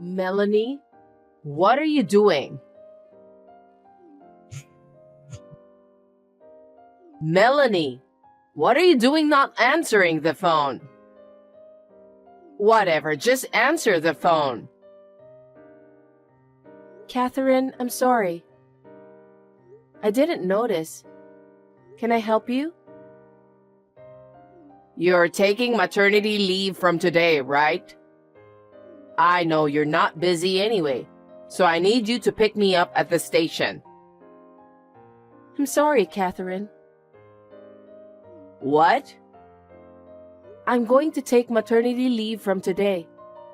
Melanie, what are you doing? Melanie, what are you doing not answering the phone? Whatever, just answer the phone. Catherine, I'm sorry. I didn't notice. Can I help you? You're taking maternity leave from today, right? I know you're not busy anyway, so I need you to pick me up at the station. I'm sorry, Catherine. What? I'm going to take maternity leave from today,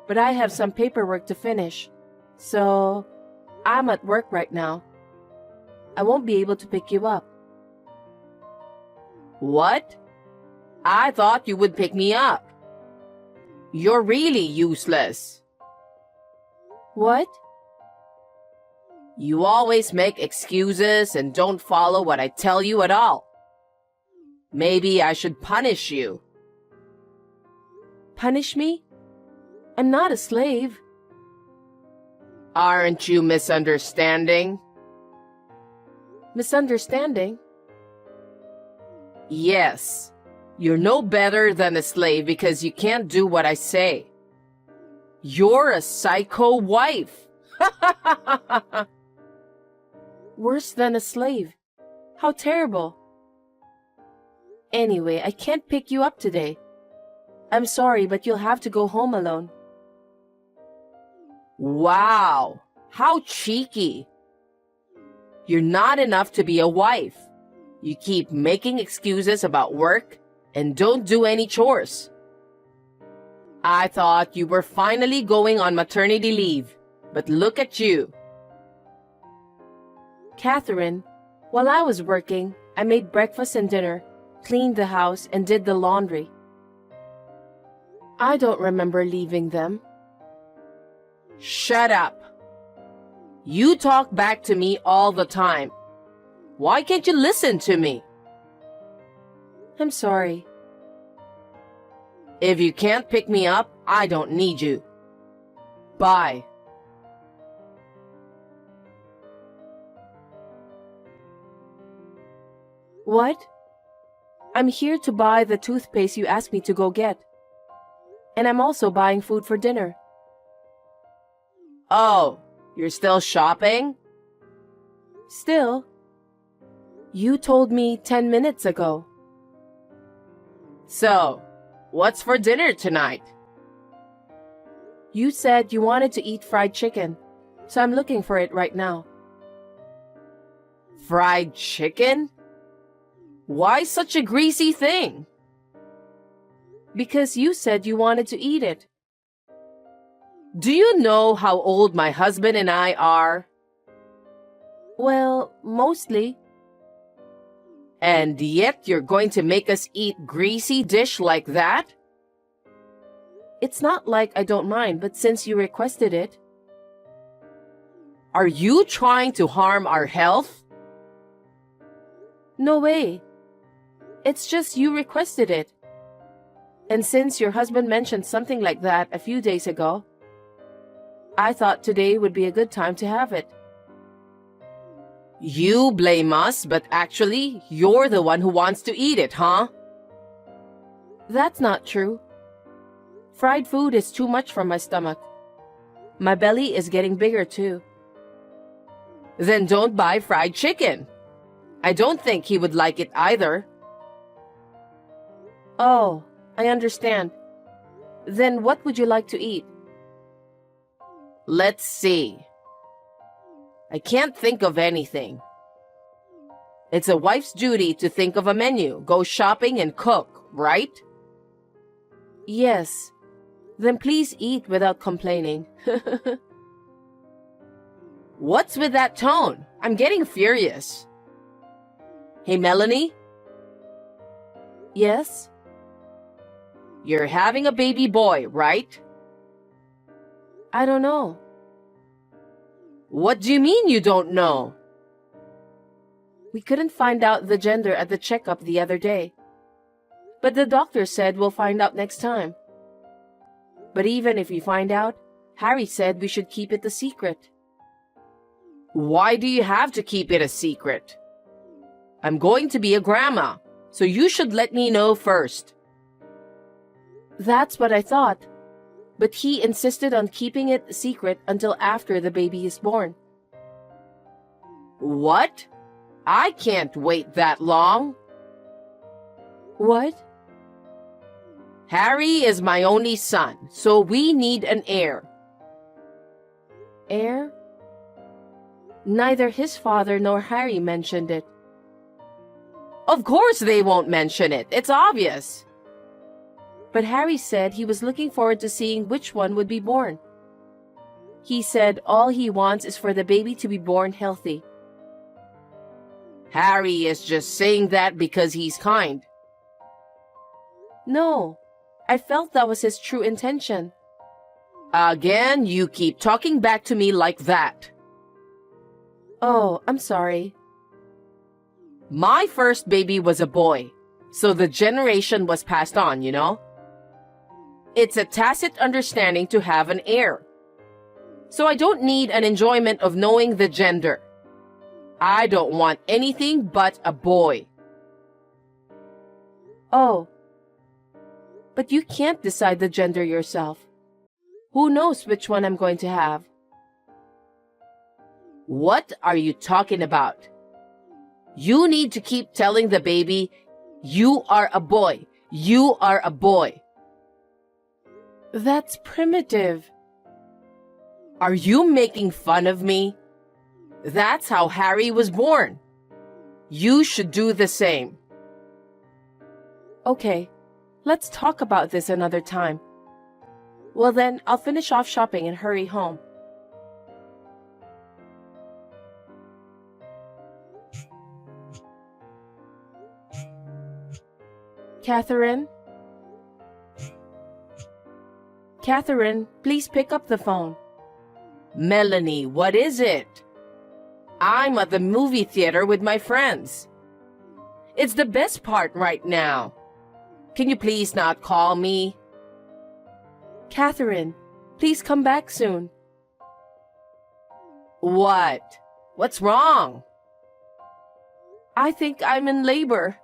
but I have some paperwork to finish. So, I'm at work right now. I won't be able to pick you up. What? I thought you would pick me up. You're really useless. What? You always make excuses and don't follow what I tell you at all. Maybe I should punish you. Punish me? I'm not a slave. Aren't you misunderstanding? Misunderstanding? Yes. You're no better than a slave because you can't do what I say. You're a psycho wife. Worse than a slave. How terrible. Anyway, I can't pick you up today. I'm sorry, but you'll have to go home alone. Wow, how cheeky. You're not enough to be a wife. You keep making excuses about work and don't do any chores. I thought you were finally going on maternity leave, but look at you. Catherine, while I was working, I made breakfast and dinner, cleaned the house, and did the laundry. I don't remember leaving them. Shut up. You talk back to me all the time. Why can't you listen to me? I'm sorry. If you can't pick me up, I don't need you. Bye. What? I'm here to buy the toothpaste you asked me to go get. And I'm also buying food for dinner. Oh, you're still shopping? Still? You told me 10 minutes ago. So, what's for dinner tonight? You said you wanted to eat fried chicken, so I'm looking for it right now. Fried chicken? Why such a greasy thing? Because you said you wanted to eat it. Do you know how old my husband and I are? Well, mostly. And yet you're going to make us eat greasy dish like that? It's not like I don't mind, but since you requested it. Are you trying to harm our health? No way. It's just you requested it. And since your husband mentioned something like that a few days ago, I thought today would be a good time to have it. You blame us, but actually, you're the one who wants to eat it, huh? That's not true. Fried food is too much for my stomach. My belly is getting bigger too. Then don't buy fried chicken. I don't think he would like it either. Oh, I understand. Then what would you like to eat? Let's see. I can't think of anything. It's a wife's duty to think of a menu, go shopping and cook, right? Yes. Then please eat without complaining. What's with that tone? I'm getting furious. Hey, Melanie? Yes? You're having a baby boy, right? I don't know. What do you mean you don't know? We couldn't find out the gender at the checkup the other day. But the doctor said we'll find out next time. But even if we find out, Harry said we should keep it a secret. Why do you have to keep it a secret? I'm going to be a grandma, so you should let me know first. That's what I thought. But he insisted on keeping it a secret until after the baby is born. What? I can't wait that long. What? Harry is my only son, so we need an heir. Heir? Neither his father nor Harry mentioned it. Of course they won't mention it. It's obvious. But Harry said he was looking forward to seeing which one would be born. He said all he wants is for the baby to be born healthy. Harry is just saying that because he's kind. No, I felt that was his true intention. Again, you keep talking back to me like that. Oh, I'm sorry. My first baby was a boy, so the generation was passed on, you know? It's a tacit understanding to have an heir. So I don't need an enjoyment of knowing the gender. I don't want anything but a boy. Oh. But you can't decide the gender yourself. Who knows which one I'm going to have? What are you talking about? You need to keep telling the baby, you are a boy. You are a boy. That's primitive. Are you making fun of me? That's how Harry was born. You should do the same. Okay, let's talk about this another time. Well then, I'll finish off shopping and hurry home. Catherine? Catherine, please pick up the phone. Melanie, what is it? I'm at the movie theater with my friends. It's the best part right now. Can you please not call me? Catherine, please come back soon. What? What's wrong? I think I'm in labor.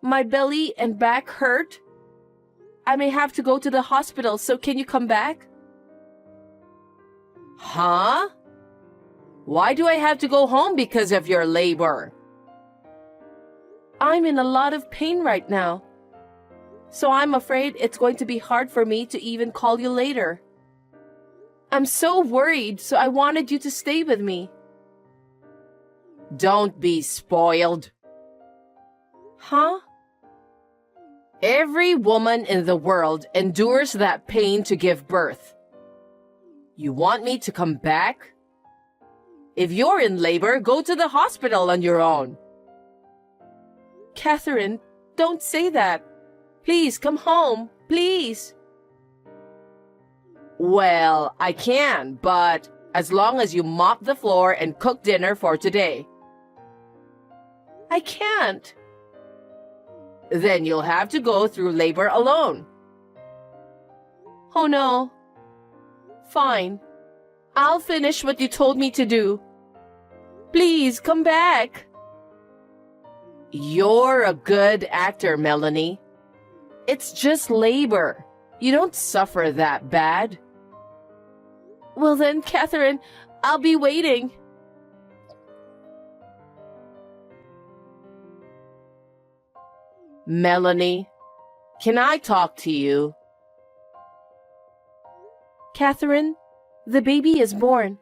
My belly and back hurt. I may have to go to the hospital, so can you come back? Huh? Why do I have to go home because of your labor? I'm in a lot of pain right now. So I'm afraid it's going to be hard for me to even call you later. I'm so worried, so I wanted you to stay with me. Don't be spoiled. Huh? Every woman in the world endures that pain to give birth. You want me to come back? If you're in labor, go to the hospital on your own. Catherine, don't say that. Please come home, please. Well, I can, but as long as you mop the floor and cook dinner for today. I can't. Then you'll have to go through labor alone. Oh no. Fine. I'll finish what you told me to do. Please come back. You're a good actor, Melanie. It's just labor. You don't suffer that bad. Well then, Catherine, I'll be waiting. Melanie, can I talk to you? Catherine, the baby is born.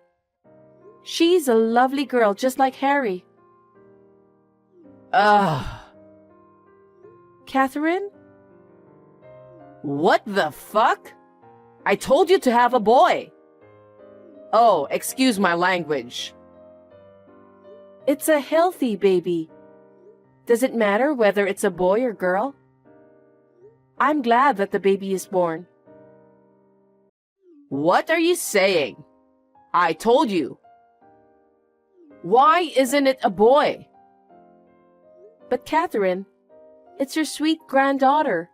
She's a lovely girl, just like Harry. Ugh. Catherine? What the fuck? I told you to have a boy. Oh, excuse my language. It's a healthy baby. Does it matter whether it's a boy or girl? I'm glad that the baby is born. What are you saying? I told you. Why isn't it a boy? But Catherine, it's your sweet granddaughter.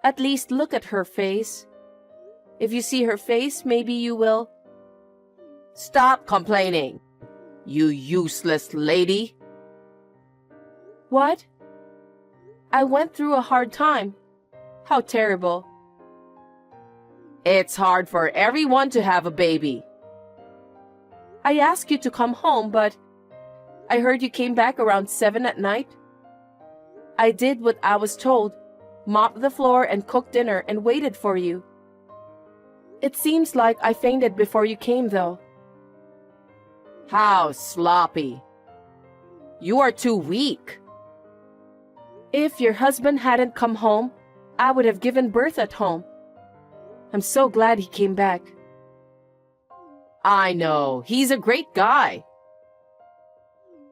At least look at her face. If you see her face, maybe you will. Stop complaining, you useless lady. What? I went through a hard time. How terrible. It's hard for everyone to have a baby. I asked you to come home, but I heard you came back around 7 at night. I did what I was told, mopped the floor and cooked dinner and waited for you. It seems like I fainted before you came, though. How sloppy. You are too weak. If your husband hadn't come home, I would have given birth at home. I'm so glad he came back. I know, he's a great guy.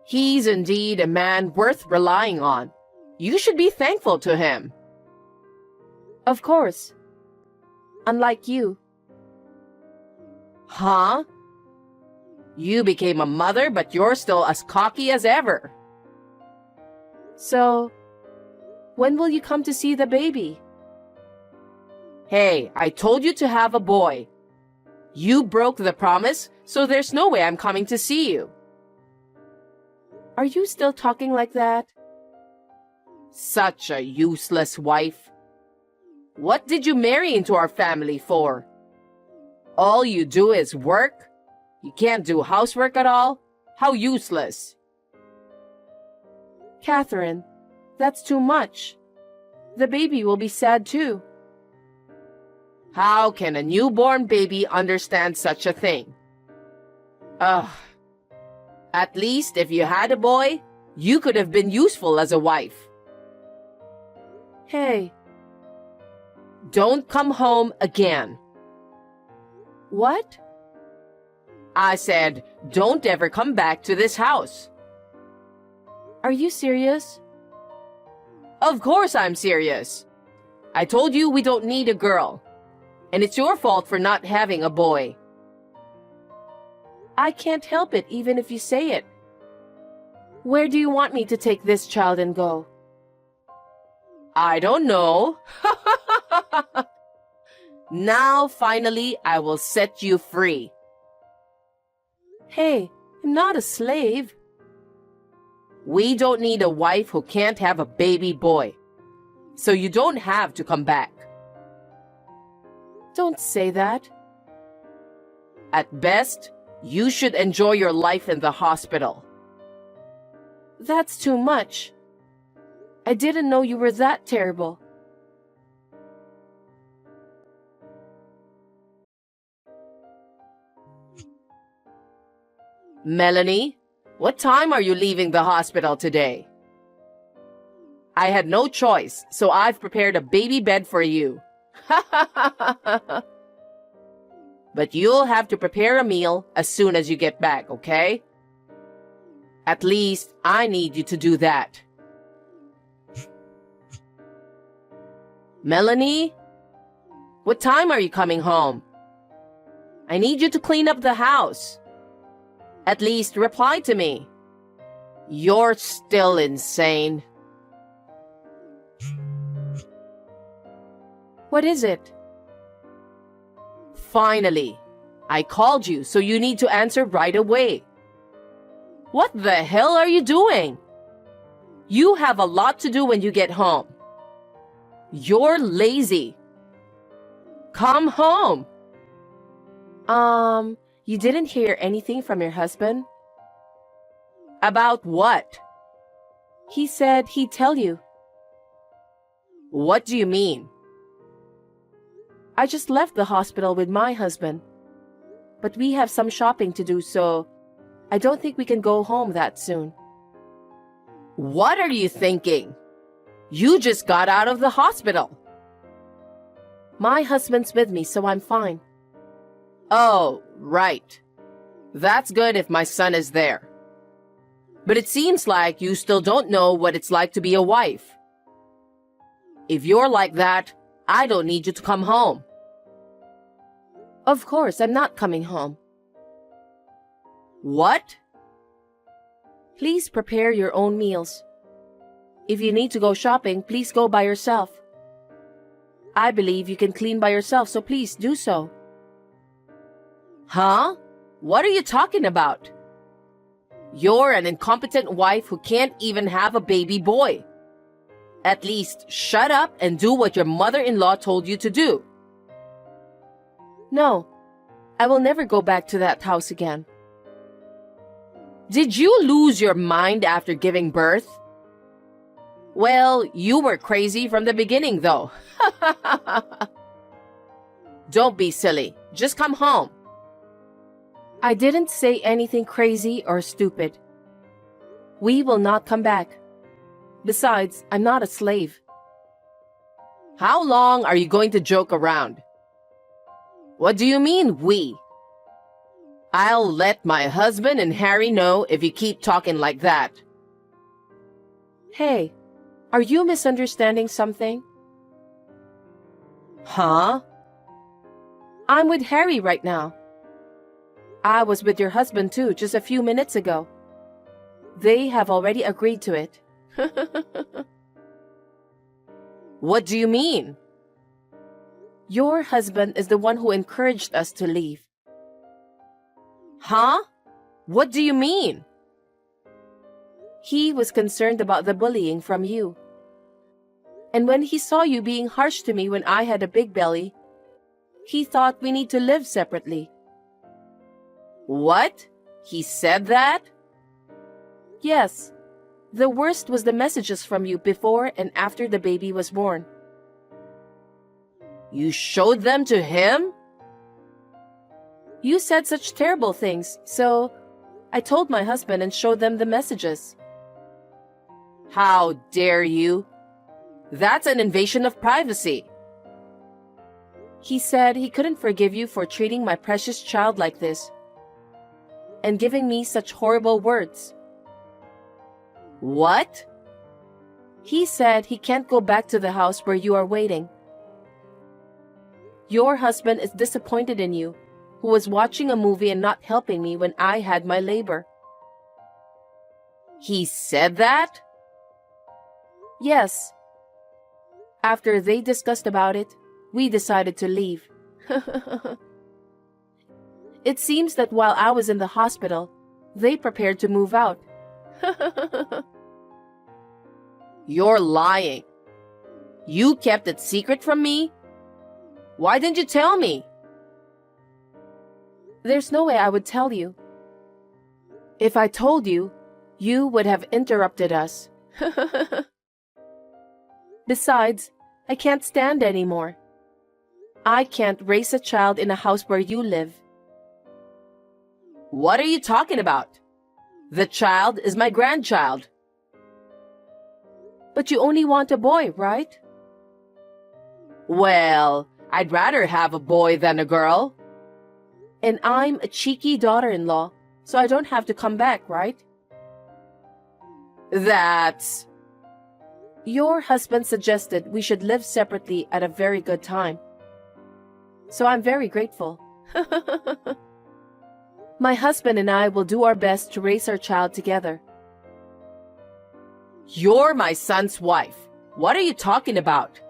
He's indeed a man worth relying on. You should be thankful to him. Of course. Unlike you. Huh? You became a mother, but you're still as cocky as ever. So, when will you come to see the baby? Hey, I told you to have a boy. You broke the promise, so there's no way I'm coming to see you. Are you still talking like that? Such a useless wife. What did you marry into our family for? All you do is work? You can't do housework at all? How useless. Catherine, that's too much. The baby will be sad too. How can a newborn baby understand such a thing? Ugh. At least if you had a boy, you could have been useful as a wife. Hey. Don't come home again. What? I said, don't ever come back to this house. Are you serious? Of course I'm serious. I told you we don't need a girl. And it's your fault for not having a boy. I can't help it even if you say it. Where do you want me to take this child and go? I don't know. Now, finally, I will set you free. Hey, I'm not a slave. We don't need a wife who can't have a baby boy. So you don't have to come back. Don't say that. At best, you should enjoy your life in the hospital. That's too much. I didn't know you were that terrible. Melanie, what time are you leaving the hospital today? I had no choice, so I've prepared a baby bed for you. But you'll have to prepare a meal as soon as you get back, okay? At least I need you to do that. Melanie, what time are you coming home? I need you to clean up the house. At least reply to me. You're still insane. What is it? Finally, I called you, so you need to answer right away. What the hell are you doing? You have a lot to do when you get home. You're lazy. Come home. You didn't hear anything from your husband? About what? He said he'd tell you. What do you mean? I just left the hospital with my husband. But we have some shopping to do, so I don't think we can go home that soon. What are you thinking? You just got out of the hospital. My husband's with me, so I'm fine. Oh, right. That's good if my son is there. But it seems like you still don't know what it's like to be a wife. If you're like that, I don't need you to come home. Of course, I'm not coming home. What? Please prepare your own meals. If you need to go shopping, please go by yourself. I believe you can clean by yourself, so please do so. Huh? What are you talking about? You're an incompetent wife who can't even have a baby boy. At least shut up and do what your mother-in-law told you to do. No, I will never go back to that house again. Did you lose your mind after giving birth? Well, you were crazy from the beginning, though. Don't be silly. Just come home. I didn't say anything crazy or stupid. We will not come back. Besides, I'm not a slave. How long are you going to joke around? What do you mean, we? I'll let my husband and Harry know if you keep talking like that. Hey, are you misunderstanding something? Huh? I'm with Harry right now. I was with your husband too just a few minutes ago. They have already agreed to it. What do you mean? Your husband is the one who encouraged us to leave. Huh? What do you mean? He was concerned about the bullying from you. And when he saw you being harsh to me when I had a big belly, he thought we need to live separately. What? He said that? Yes. The worst was the messages from you before and after the baby was born. You showed them to him? You said such terrible things, so I told my husband and showed them the messages. How dare you? That's an invasion of privacy. He said he couldn't forgive you for treating my precious child like this and giving me such horrible words. What? He said he can't go back to the house where you are waiting. Your husband is disappointed in you, who was watching a movie and not helping me when I had my labor. He said that? Yes. After they discussed about it, we decided to leave. It seems that while I was in the hospital, they prepared to move out. You're lying. You kept it secret from me? Why didn't you tell me? There's no way I would tell you. If I told you, you would have interrupted us. Besides, I can't stand anymore. I can't raise a child in a house where you live. What are you talking about? The child is my grandchild. But you only want a boy, right? Well, I'd rather have a boy than a girl. And I'm a cheeky daughter-in-law, so I don't have to come back, right? That's... Your husband suggested we should live separately at a very good time. So I'm very grateful. My husband and I will do our best to raise our child together. You're my son's wife. What are you talking about?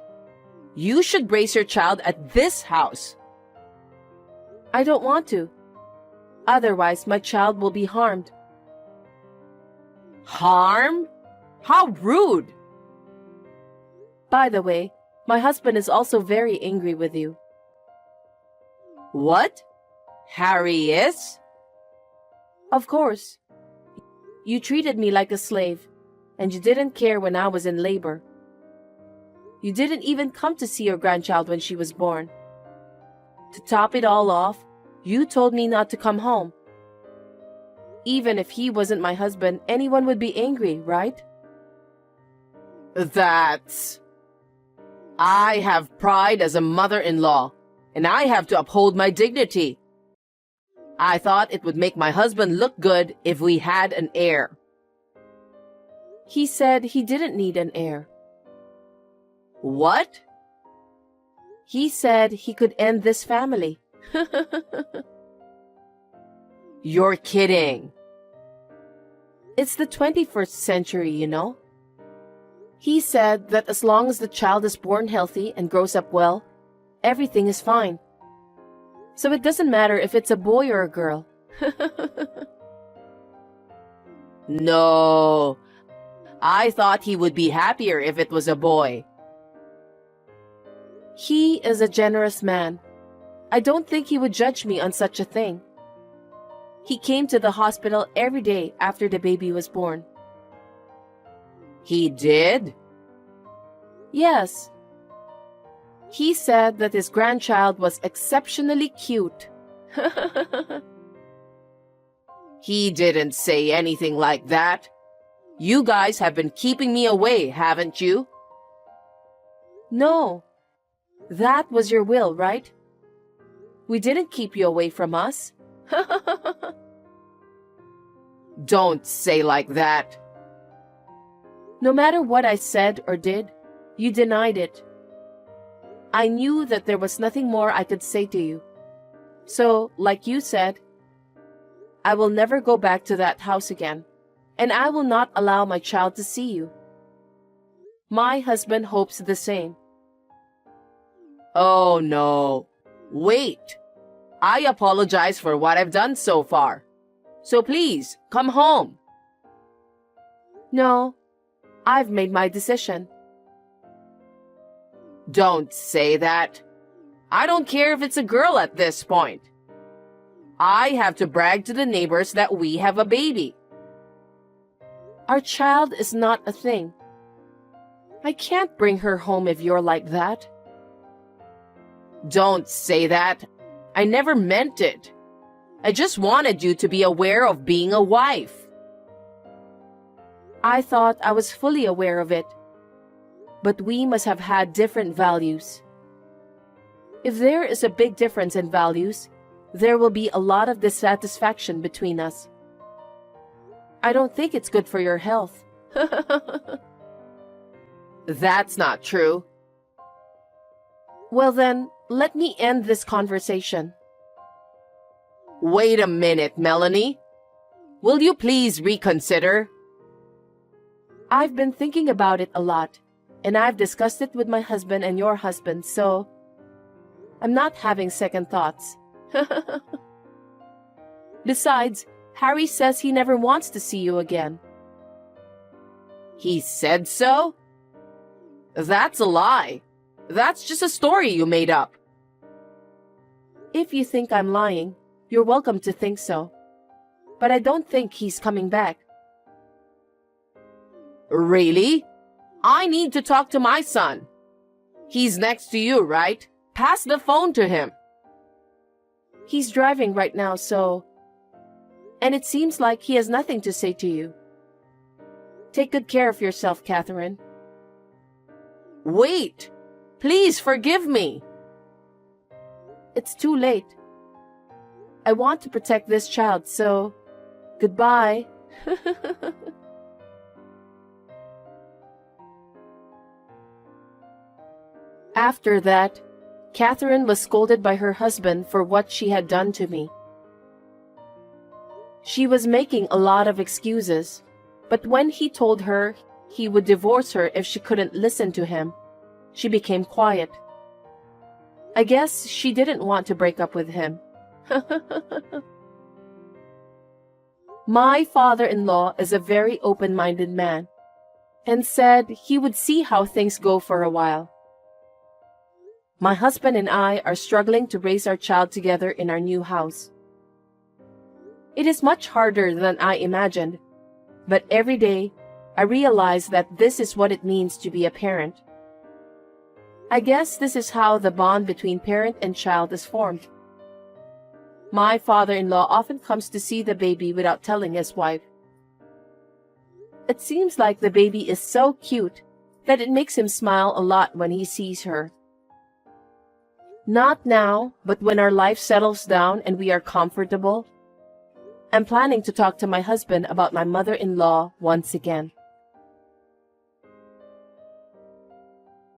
You should raise your child at this house. I don't want to. Otherwise, my child will be harmed. Harm? How rude! By the way, my husband is also very angry with you. What? Harry is? Of course. You treated me like a slave, and you didn't care when I was in labor. You didn't even come to see your grandchild when she was born. To top it all off, you told me not to come home. Even if he wasn't my husband, anyone would be angry, right? That's... I have pride as a mother-in-law, and I have to uphold my dignity. I thought it would make my husband look good if we had an heir. He said he didn't need an heir. What? He said he could end this family. You're kidding. It's the 21st century, you know. He said that as long as the child is born healthy and grows up well, everything is fine. So it doesn't matter if it's a boy or a girl. No, I thought he would be happier if it was a boy. He is a generous man. I don't think he would judge me on such a thing. He came to the hospital every day after the baby was born. He did? Yes. He said that his grandchild was exceptionally cute. He didn't say anything like that. You guys have been keeping me away, haven't you? No. That was your will, right? We didn't keep you away from us. Don't say like that. No matter what I said or did, you denied it. I knew that there was nothing more I could say to you. So, like you said, I will never go back to that house again, and I will not allow my child to see you. My husband hopes the same. Oh no. Wait. I apologize for what I've done so far. So please, come home. No, I've made my decision. Don't say that. I don't care if it's a girl at this point. I have to brag to the neighbors that we have a baby. Our child is not a thing. I can't bring her home if you're like that. Don't say that. I never meant it. I just wanted you to be aware of being a wife. I thought I was fully aware of it. But we must have had different values. If there is a big difference in values, there will be a lot of dissatisfaction between us. I don't think it's good for your health. That's not true. Well then, let me end this conversation. Wait a minute, Melanie. Will you please reconsider? I've been thinking about it a lot, and I've discussed it with my husband and your husband, so I'm not having second thoughts. Besides, Harry says he never wants to see you again. He said so? That's a lie. That's just a story you made up. If you think I'm lying, you're welcome to think so. But I don't think he's coming back. Really? I need to talk to my son. He's next to you, right? Pass the phone to him. He's driving right now, so... And it seems like he has nothing to say to you. Take good care of yourself, Catherine. Wait! Please forgive me. It's too late. I want to protect this child, so... Goodbye. After that, Catherine was scolded by her husband for what she had done to me. She was making a lot of excuses, but when he told her he would divorce her if she couldn't listen to him, she became quiet. I guess she didn't want to break up with him. My father-in-law is a very open-minded man, and said he would see how things go for a while. My husband and I are struggling to raise our child together in our new house. It is much harder than I imagined, but every day I realize that this is what it means to be a parent. I guess this is how the bond between parent and child is formed. My father-in-law often comes to see the baby without telling his wife. It seems like the baby is so cute that it makes him smile a lot when he sees her. Not now, but when our life settles down and we are comfortable, I'm planning to talk to my husband about my mother-in-law once again.